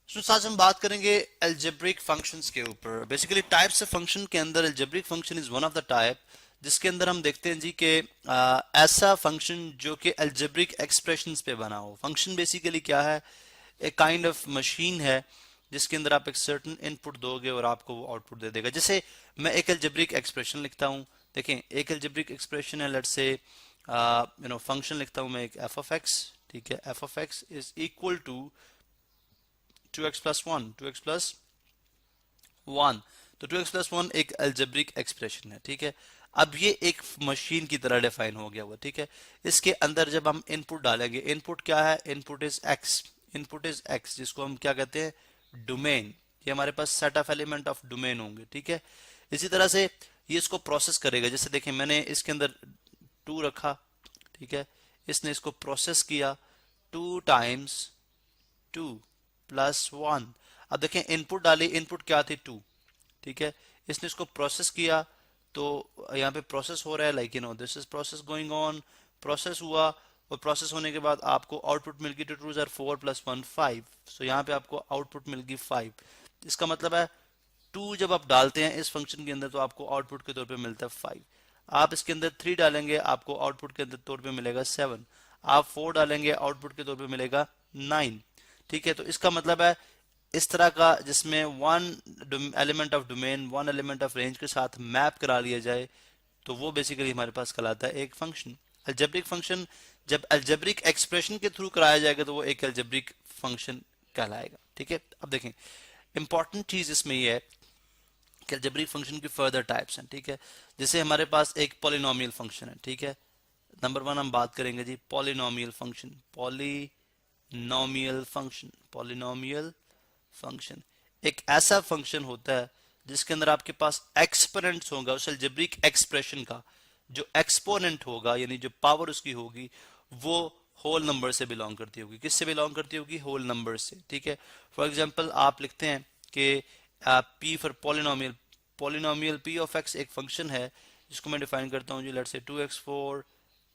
आज हम बात करेंगे अलजेब्रिक फंक्शंस के ऊपर। बेसिकली टाइप्स ऑफ फंक्शन के अंदर algebraic function is one of the type, जिसके अंदर हम देखते हैं जी कि ऐसा फंक्शन जो कि अलजेब्रिक एक्सप्रेशंस पे बना हो। फंक्शन बेसिकली क्या है? एक काइंड ऑफ मशीन है जिसके अंदर आप एक सर्टेन इनपुट दोगे और आपको वो आउटपुट दे देगा। जैसे मैं एक अलजेब्रिक एक्सप्रेशन लिखता हूँ, देखें एक अलजेब्रिक एक्सप्रेशन है, लेट्स से फंक्शन लिखता हूँ मैं एक एफ ऑफ एक्स। ठीक है, F of X is equal to 2x plus one, 2x plus one. तो 2x प्लस वन एक अलजेब्रिक एक्सप्रेशन है। ठीक है, अब ये एक मशीन की तरह डिफाइन हो गया हुआ। ठीक है, इसके अंदर जब हम इनपुट डालेंगे, इनपुट क्या है? Input is x, input is x, जिसको हम क्या कहते हैं? डोमेन। ये हमारे पास set of element of domain होंगे। ठीक है, इसी तरह से ये इसको प्रोसेस करेगा। जैसे देखें मैंने इसके अंदर 2 रखा, ठीक है, इसने इसको प्रोसेस किया 2 टाइम्स 2 प्लस वन। अब देखें इनपुट डाली, इनपुट क्या थी? 2। ठीक है, इसने इसको प्रोसेस किया, तो यहाँ पे प्रोसेस हो रहा है, like this is process going on. Process हुआ और प्रोसेस होने के बाद आपको आउटपुट मिल गई, 2 टू जार 4 प्लस 1 5। सो यहाँ पे आपको आउटपुट मिल गई 5। इसका मतलब है 2 जब आप डालते हैं इस फंक्शन के अंदर तो आपको आउटपुट के तौर पे मिलता है 5। आप इसके अंदर 3 डालेंगे, आपको आउटपुट के अंदर तौर पे मिलेगा 7। आप 4 डालेंगे, आउटपुट के तौर पे मिलेगा 9। ठीक है, तो इसका मतलब है इस तरह का जिसमें one element of domain, one element of range के साथ मैप करा लिया जाए, तो वो बेसिकली हमारे पास कहलाता है एक फंक्शन। अलजेब्रिक फंक्शन जब अलजेब्रिक एक्सप्रेशन के थ्रू कराया जाएगा तो वो एक अलजेब्रिक फंक्शन कहलाएगा। ठीक है, अब देखें इंपॉर्टेंट चीज इसमें ये है कि अलजेब्रिक फंक्शन की फर्दर टाइप्स हैं। ठीक है, जैसे हमारे पास एक पॉलिनोमियल फंक्शन है। ठीक है, नंबर 1 हम बात करेंगे जी polynomial function. Polynomial function, polynomial function एक ऐसा फंक्शन होता है जिसके अंदर आपके पास एक्सपोनेंट्स होगा। उस अलजेब्रिक एक्सप्रेशन का जो एक्सपोनेंट होगा, यानी जो पावर उसकी होगी, वो होल नंबर से बिलोंग करती होगी। किससे बिलोंग करती होगी? होल नंबर से। ठीक है, फॉर एग्जांपल आप लिखते हैं कि P for polynomial, polynomial P of x एक फंक्शन है जिसको मैं डिफाइन करता हूँ जी, let's say 2x4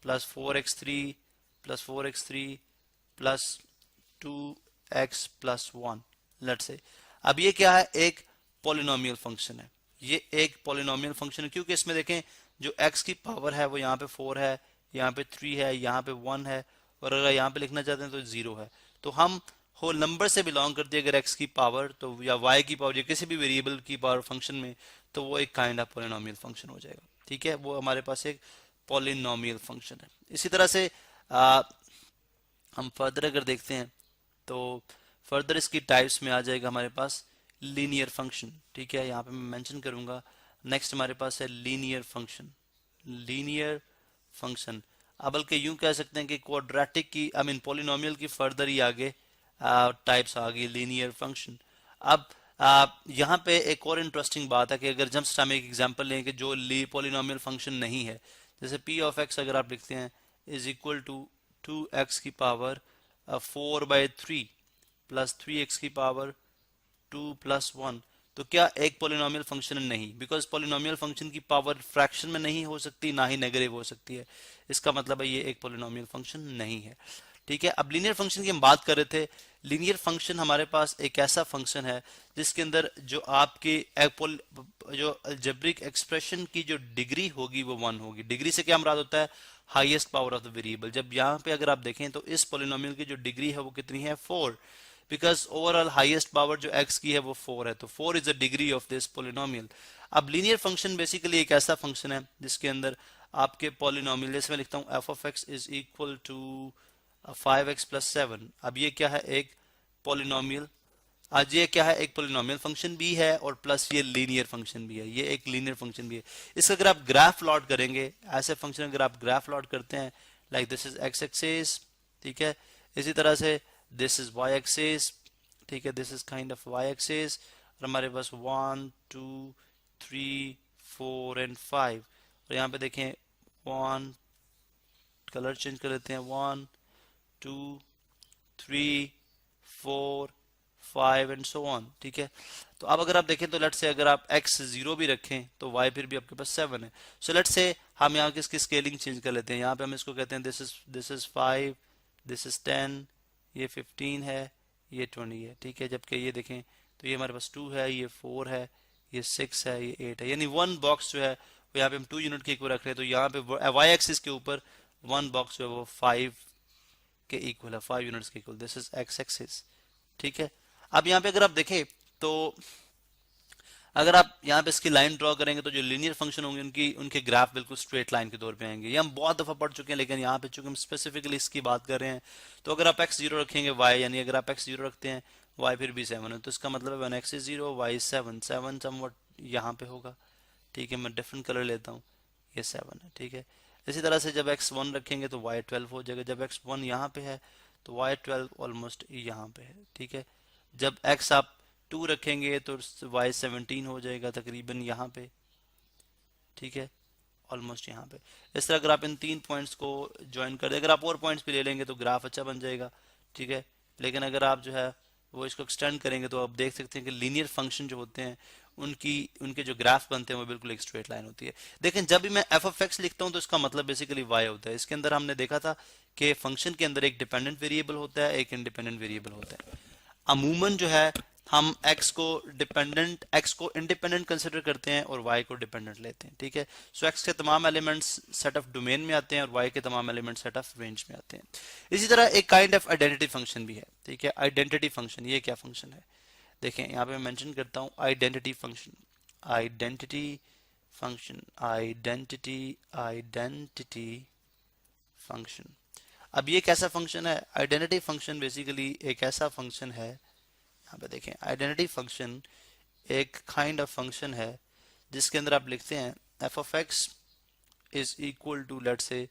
plus 4x3 plus 4x3 plus 2x plus 1। Let's say अब ये क्या है? एक पॉलिनोमियल फंक्शन है। ये एक पॉलिनोमियल फंक्शन है क्योंकि इसमें देखें जो x की पावर है वो यहाँ पे 4 है, यहाँ पे 3 है, यहाँ पे 1 है, और अगर यहाँ पे लिखना चाहते हैं तो 0 है। तो हम होल नंबर से बिलोंग करती है अगर x की पावर तो, या y की पावर, या किसी भी वेरिएबल की पावर फंक्शन में, तो वो एक काइंड ऑफ पॉलिनोमियल फंक्शन हो जाएगा। ठीक है, वो हमारे पास एक पॉलिनोमियल फंक्शन है। इसी तरह से हम फर्दर अगर देखते हैं तो फर्दर इसकी टाइप्स में आ जाएगा हमारे पास लीनियर फंक्शन। ठीक है, यहाँ पे मैं मेंशन करूंगा। नेक्स्ट हमारे पास है लीनियर फंक्शन, लीनियर फंक्शन। अब बल्कि यूं कह सकते हैं कि क्वाड्रेटिक की, आई मीन पॉलिनोमियल की फर्दर ही आगे टाइप्स आ गई लीनियर फंक्शन। अब यहाँ पे एक और इंटरेस्टिंग बात है कि अगर जस्ट हम एक एग्जांपल लें कि जो पॉलिनोमियल फंक्शन नहीं है, जैसे पी ऑफ एक्स अगर आप लिखते हैं इज इक्वल टू 2x की पावर 4/3 प्लस 3x की पावर 2 प्लस 1, तो क्या एक पॉलिनोमियल फंक्शन? नहीं, बिकॉज पॉलिनोमियल फंक्शन की पावर फ्रैक्शन में नहीं हो सकती, ना ही नेगेटिव हो सकती है। इसका मतलब है ये एक पॉलिनोमियल फंक्शन नहीं है। ठीक है, अब लीनियर फंक्शन की हम बात कर रहे थे। लीनियर फंक्शन हमारे पास एक ऐसा फंक्शन है जिसके अंदर जो आपके जो अलजेब्रिक एक्सप्रेशन की जो डिग्री होगी वो 1 होगी। डिग्री से क्या मुराद होता है? Highest power of the variable. जब यहाँ पे अगर आप देखें तो इस पॉलिनोमियल की जो डिग्री है वो कितनी है? 4, बिकॉज ओवरऑल हाईएस्ट पावर जो x की है वो 4 है, तो 4 is the degree of this polynomial. अब लीनियर फंक्शन बेसिकली एक ऐसा फंक्शन है जिसके अंदर आपके पॉलिनोमियल, जैसे मैं लिखता हूँ F of X is equal to 5x plus 7। अब ये क्या है? एक पॉलिनोमियल। आज ये क्या है? एक पॉलिनोमियल फंक्शन भी है और प्लस ये लीनियर फंक्शन भी है। ये एक लीनियर फंक्शन भी है। इसका अगर आप ग्राफ प्लॉट करेंगे, ऐसे फंक्शन अगर आप ग्राफ प्लॉट करते हैं, like this is x axis, ठीक है, इसी तरह से दिस इज वाई एक्सिस, ठीक है, this is kind of Y axis, और हमारे पास 1 2 3 4 एंड 5, और यहाँ पे देखें 1, कलर चेंज कर लेते हैं, 1 2 3 4 5 एंड सो ऑन। ठीक है, तो अब अगर आप देखें तो लेट्स से अगर आप x 0 भी रखें तो y फिर भी आपके पास 7 है। सो लेट्स से हम यहाँ किसकी स्केलिंग चेंज कर लेते हैं। यहाँ पे हम इसको कहते हैं दिस इज 5, दिस इज 10, ये 15 है, ये 20 है, ठीक है। जबकि ये देखें तो ये हमारे पास 2 है, ये 4 है, ये 6 है, ये 8 है, यानी वन बॉक्स जो है वो यहाँ पे हम 2 यूनिट के इक्वल रख रहे हैं, तो यहाँ पे वाई एक्सिस के ऊपर वन बॉक्स जो है वो 5 के इक्वल है, 5 यूनिट्स के equal, this is x axis, ठीक है। अब यहाँ पे अगर आप देखें तो अगर आप यहाँ पे इसकी लाइन ड्रॉ करेंगे तो जो लीनियर फंक्शन होंगे उनकी उनके ग्राफ बिल्कुल स्ट्रेट लाइन के तौर पे आएंगे। ये हम बहुत दफा पढ़ चुके हैं, लेकिन यहाँ पे चूंकि हम स्पेसिफिकली इसकी बात कर रहे हैं, तो अगर आप x 0 रखेंगे y, यानी अगर आप x 0 रखते हैं y फिर भी 7 है, तो इसका मतलब है one x is 0 y is 7, 7 somewhat यहाँ पे होगा, ठीक है। मैं डिफरेंट कलर लेता हूँ, ये 7 है, ठीक है। इसी तरह से जब x 1 रखेंगे तो y 12 हो जाएगा, जब x 1 यहाँ पे है तो y 12 ऑलमोस्ट यहाँ पे है, ठीक है। जब x आप 2 रखेंगे तो y 17 हो जाएगा तकरीबन यहाँ पे, ठीक है, ऑलमोस्ट यहाँ पे। इस तरह अगर आप इन 3 पॉइंट्स को ज्वाइन कर दें, अगर आप और पॉइंट्स भी ले लेंगे तो ग्राफ अच्छा बन जाएगा, ठीक है। लेकिन अगर आप जो है वो इसको एक्सटेंड करेंगे तो आप देख सकते हैं कि लीनियर फंक्शन जो होते हैं उनकी उनके जो ग्राफ बनते हैं वो बिल्कुल एक स्ट्रेट लाइन होती है। देखें जब भी मैं एफ ऑफ एक्स लिखता हूं तो इसका मतलब बेसिकली वाई होता है। इसके अंदर हमने देखा था कि फंक्शन के अंदर एक डिपेंडेंट वेरिएबल होता है, एक इंडिपेंडेंट वेरिएबल होता है। अमूमन जो है हम x को इंडिपेंडेंट कंसिडर करते हैं और y को डिपेंडेंट लेते हैं, ठीक है। सो x के तमाम एलिमेंट्स सेट ऑफ डोमेन में आते हैं और y के तमाम एलिमेंट्स सेट ऑफ रेंज में आते हैं। इसी तरह एक काइंड ऑफ आइडेंटिटी फंक्शन भी है, ठीक है। आइडेंटिटी फंक्शन, ये क्या फंक्शन है, देखें यहाँ पे मैं मेंशन करता हूँ identity function, identity function, identity identity function. अब ये कैसा फंक्शन है? आइडेंटिटी फंक्शन बेसिकली एक ऐसा फंक्शन है, यहाँ पे देखें, आइडेंटिटी फंक्शन एक काइंड ऑफ फंक्शन है जिसके अंदर आप लिखते हैं F of X is equal to, let's say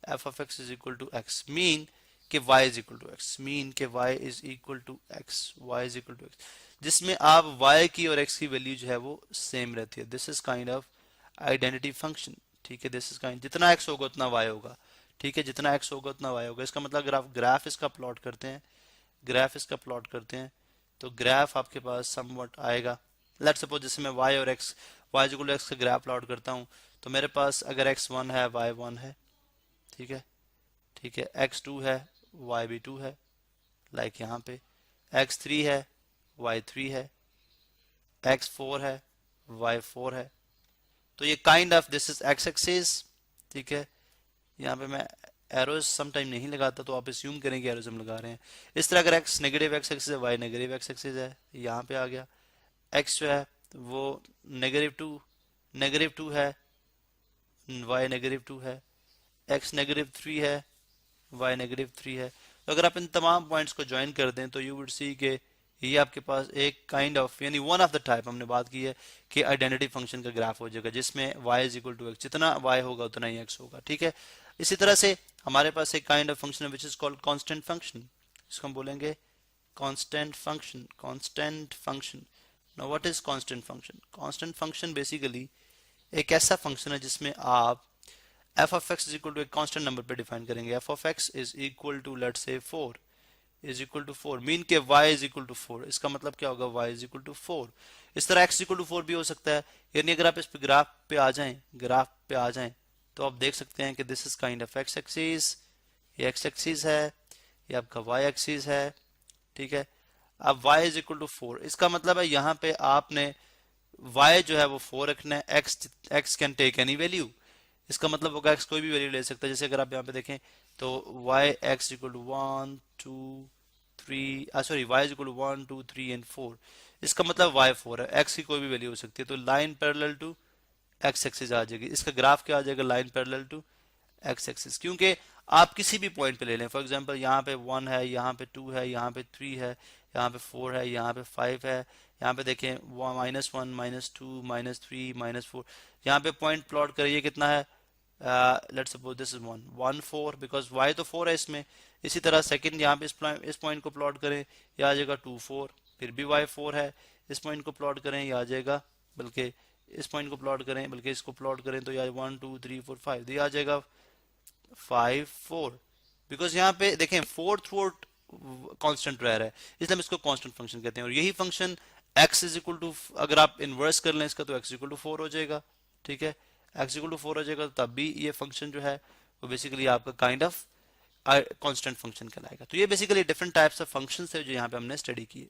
F of X is equal to X, mean के y is equal to X, mean के y is equal to X, y is equal to X, जिसमें आप y की और x की value जो है वो सेम रहती है। This is kind of identity function, ठीक है। दिस इज काइंड, जितना x होगा उतना y होगा, ठीक है, जितना x होगा उतना y होगा। इसका मतलब अगर आप ग्राफ इसका प्लॉट करते हैं, ग्राफ इसका प्लॉट करते हैं तो ग्राफ आपके पास समवट आएगा। लेट्स सपोज जैसे मैं y और x, y is equal to x का ग्राफ प्लॉट करता हूं तो मेरे पास अगर x 1 है y 1 है, ठीक है, ठीक है, x 2 है y भी 2 है, लाइक यहाँ पे x 3 है y 3 है, x 4 है y 4 है। तो ये kind of this is x axis, ठीक है। यहाँ पे मैं एरोज समटाइम नहीं लगाता तो आप अस्यूम करें कि एरोज हम लगा रहे हैं। इस तरह अगर x नेगेटिव x एक्सिस है, y नेगेटिव x एक्सिस है, यहाँ पे आ गया। x जो है वो नेगेटिव टू है, y नेगेटिव 2 है, x नेगेटिव 3 है, y नेगेटिव 3 है। तो अगर आप इन तमाम पॉइंट्स को ज्वाइन कर दें तो यू वुड सी के ये आपके पास एक काइंड ऑफ, यानी वन ऑफ द टाइप हमने बात की है कि आइडेंटिटी फंक्शन का ग्राफ हो जाएगा जिसमें y is equal to X, जितना y होगा उतना ही x होगा, ठीक है। इसी तरह से हमारे पास एक काइंड ऑफ फंक्शन है which is called constant function, इसको हम बोलेंगे constant function, constant function. Now what is constant function? Constant function basically एक ऐसा फंक्शन है जिसमें आप F of X is equal to एक कांस्टेंट नंबर पे डिफाइन करेंगे। F of X is equal to let's say 4 is equal to 4, mean के y is equal to 4। इसका मतलब क्या होगा? y is equal to 4। इस तरह x इक्वल टू 4 भी हो सकता है, यानी अगर आप इस पे ग्राफ पे आ जाएं, ग्राफ पे आ जाएं तो आप देख सकते हैं कि this is kind of x axis, ये x एक्सिस है, ये आपका y एक्सिस है, ठीक है। अब y इज इक्वल टू 4, इसका मतलब है यहाँ पे आपने y जो है वो 4 रखना है, x can take any value, इसका मतलब होगा x कोई भी वैल्यू ले सकता है। जैसे अगर आप यहाँ पे देखें तो y x equal to 1 2 3 sorry y is equal to 1 2 3 and 4, इसका मतलब y 4 है, x की कोई भी वैल्यू हो सकती है। तो line parallel to x axis आ जाएगी, इसका ग्राफ क्या आ जाएगा? Line parallel to x axis. क्योंकि आप किसी भी पॉइंट पे ले लें, फॉर एग्जांपल यहाँ पे 1 है, यहाँ पे 2 है, यहाँ पे 3 है, यहाँ पे 4 है, यहाँ पे 5 है, यहाँ पे देखें -1 -2 -3 -4, यहाँ पे पॉइंट प्लॉट करिए कितना है, let's suppose this is 1 1 4, because y तो 4 है इसमें। इसी तरह सेकंड यहाँ पे इस पॉइंट को प्लॉट करें, ये आ जाएगा 2 4, फिर भी y 4 है। इस पॉइंट को प्लॉट करें, ये आ जाएगा, बल्कि इस पॉइंट को प्लॉट करें, बल्कि इसको प्लॉट करें तो ये 1 2 3 4 5, ये आ जाएगा 5 4, बिकॉज यहाँ पे देखें 4 थ्रू आउट कांस्टेंट रह रहा है, इसलिए हम इसको कांस्टेंट फंक्शन कहते हैं। और यही function x is equal to, अगर आप इनवर्स कर लें इसका तो x इक्वल टू 4 हो जाएगा, ठीक है। x इक्वल टू 4 हो जाएगा तब भी ये फंक्शन जो है वो बेसिकली आपका काइंड ऑफ कांस्टेंट फंक्शन कहलाएगा। तो ये basically different types of functions है जो यहाँ पे हमने स्टडी किए।